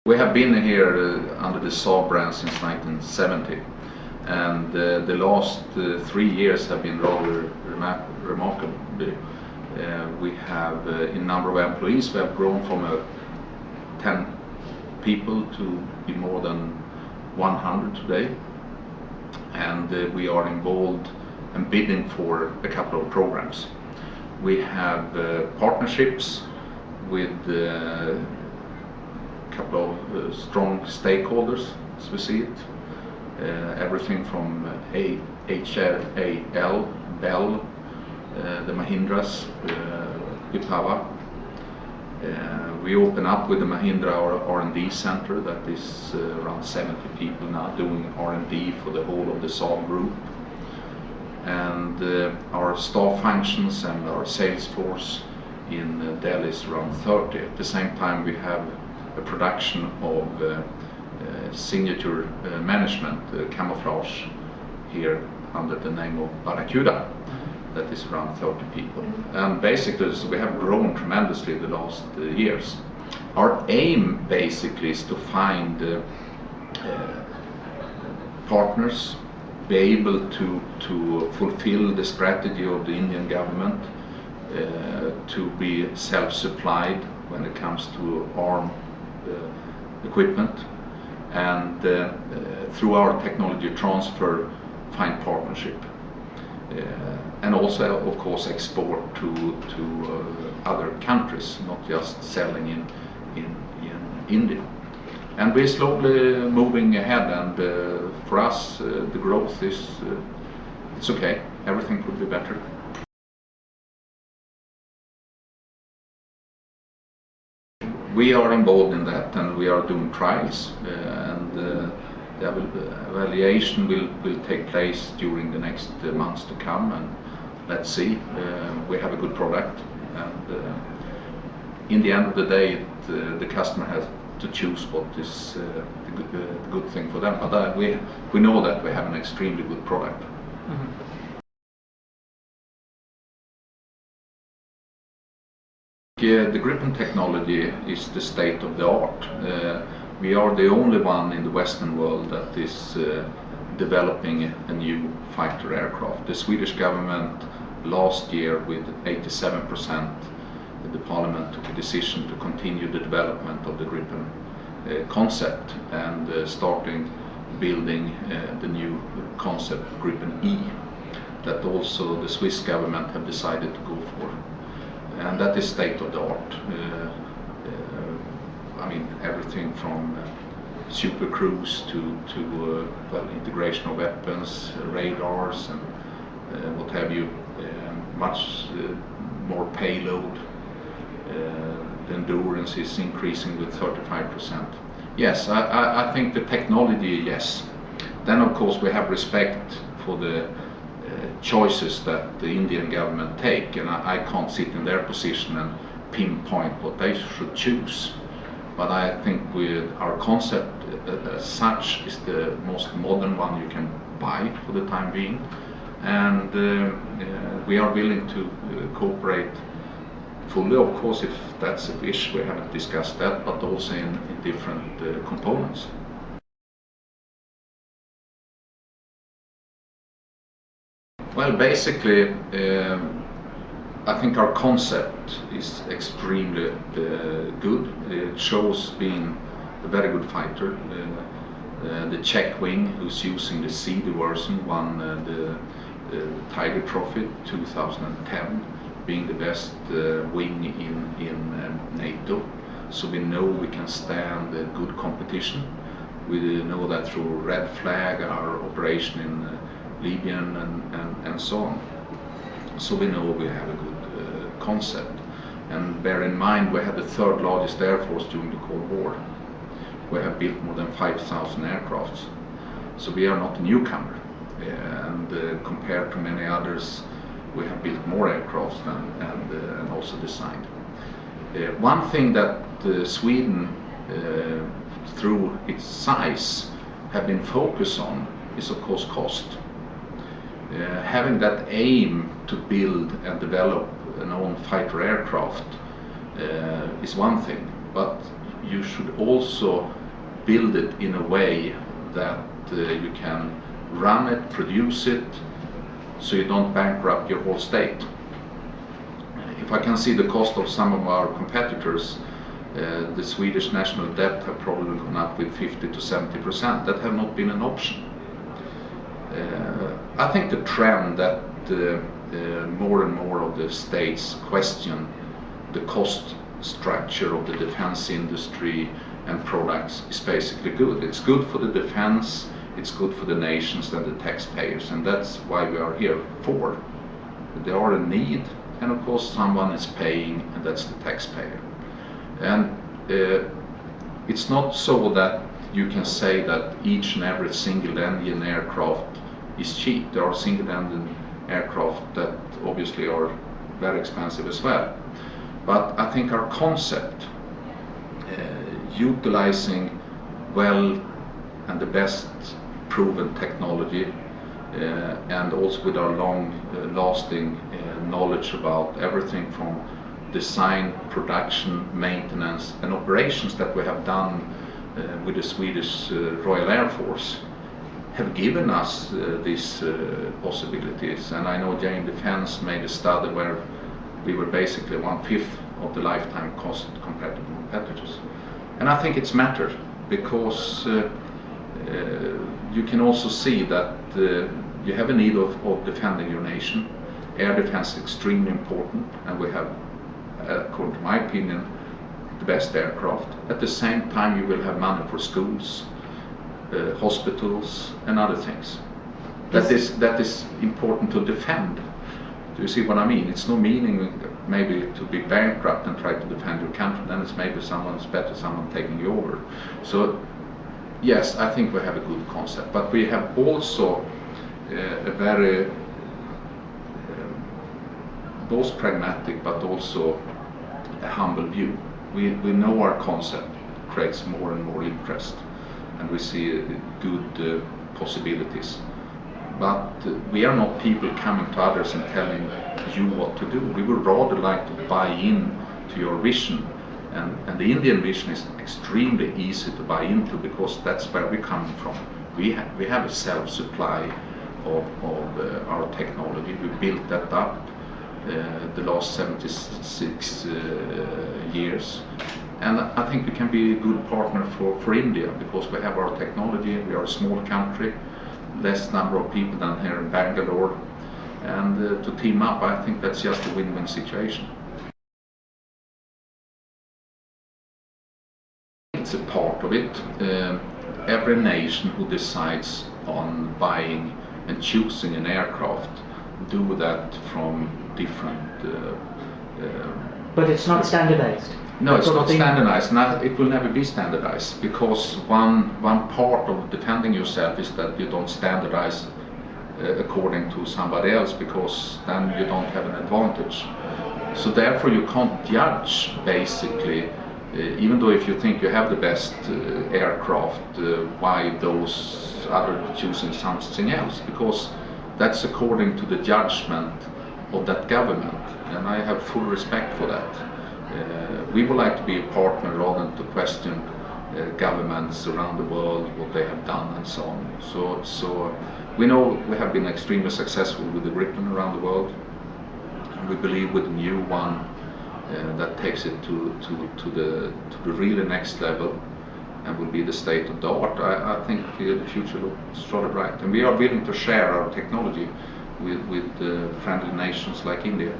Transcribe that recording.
We have been here under the Saab brand since 1970, and the last 3 years have been rather remarkable. We have, in number of employees, we have grown from 10 people to be more than 100 today, and we are involved and bidding for a couple of programs. We have partnerships with a couple of strong stakeholders, as we see it. Everything from HAL, Bell, the Mahindras, Ipava. We open up with the Mahindra R&D center that is around 70 people now doing R&D for the whole of the Saab group. And our staff functions and our sales force in Delhi is around 30. At the same time, we have a production of signature management camouflage here under the name of Barracuda. That is around 30 people. And basically, so we have grown tremendously the last years. Our aim basically is to find partners, be able to fulfill the strategy of the Indian government, to be self-supplied when it comes to arm equipment, and through our technology transfer find partnership, and also of course export to other countries, not just selling in India. And we're slowly moving ahead, and for us the growth is it's okay. Everything could be better. We are involved in that, and we are doing trials, and the evaluation will take place during the next months to come, and let's see. We have a good product, and in the end of the day the customer has to choose what is the good thing for them, but we know that we have an extremely good product. Mm-hmm. The Gripen technology is the state of the art. We are the only one in the Western world that is developing a new fighter aircraft. The Swedish government last year, with 87%, the parliament took a decision to continue the development of the Gripen concept, and starting building the new concept Gripen E, that also the Swiss government have decided to go for. And that is state of the art. I mean, everything from super cruise to well, integration of weapons, radars, and what have you. Much more payload. The endurance is increasing with 35%. Yes, I think the technology, yes. Then of course we have respect for the choices that the Indian government take, and I can't sit in their position and pinpoint what they should choose. But I think with our concept as such is the most modern one you can buy for the time being, and we are willing to cooperate fully, of course, if that's a wish. We haven't discussed that, but also in different components. Well, basically, I think our concept is extremely good. It shows being a very good fighter. The Czech wing, who's using the CD version, won the Tiger Trophy 2010, being the best wing in NATO. So we know we can stand good competition. We know that through Red Flag, our operation in Libyan and so on. So we know we have a good concept. And bear in mind, we had the third largest air force during the Cold War. We have built more than 5,000 aircrafts. So we are not a newcomer. And compared to many others, we have built more aircrafts and also designed. One thing that Sweden, through its size, have been focused on is of course cost. Having that aim to build and develop an own fighter aircraft is one thing, but you should also build it in a way that you can run it, produce it, so you don't bankrupt your whole state. If I can see the cost of some of our competitors, the Swedish national debt have probably gone up with 50 to 70%. That have not been an option. I think the trend that more and more of the states question the cost structure of the defense industry and products is basically good. It's good for the defense, it's good for the nations and the taxpayers, and that's why we are here for. There are a need, and of course someone is paying, and that's the taxpayer. And it's not so that you can say that each and every single engine aircraft is cheap. There are single engine aircraft that obviously are very expensive as well. But I think our concept, utilizing well and the best proven technology, and also with our long-lasting knowledge about everything from design, production, maintenance and operations that we have done with the Swedish Royal Air Force, have given us these possibilities. And I know Jane Defense made a study where we were basically 1/5 of the lifetime cost compared to competitors. And I think it's mattered because you can also see that you have a need of defending your nation. Air defense is extremely important, and we have, according to my opinion, the best aircraft. At the same time, you will have money for schools, hospitals and other things. That is important to defend. Do you see what I mean? It's no meaning maybe to be bankrupt and try to defend your country. Then it's maybe someone's better, someone taking you over. So yes, I think we have a good concept, but we have also a very both pragmatic but also a humble view. We know our concept creates more and more interest, and we see good possibilities. But we are not people coming to others and telling you what to do. We would rather like to buy in to your vision. And the Indian vision is extremely easy to buy into because that's where we're coming from. We have a self-supply of our technology. We built that up the last 76 years. And I think we can be a good partner for India because we have our technology. We are a small country, less number of people than here in Bangalore. And to team up, I think that's just a win-win situation. It's a part of it. Every nation who decides on buying and choosing an aircraft do that from different... but it's not standardized? No, it's not standardized. It will never be standardized because one part of defending yourself is that you don't standardize according to somebody else, because then you don't have an advantage. So therefore you can't judge basically, even though if you think you have the best aircraft, why those other choosing something else, because that's according to the judgment of that government, and I have full respect for that. We would like to be a partner rather than to question governments around the world, what they have done and so on. So we know we have been extremely successful with the Gripen around the world, and we believe with the new one that takes it to the really next level and will be the state of the art. I think the future looks rather bright, and we are willing to share our technology with friendly nations like India.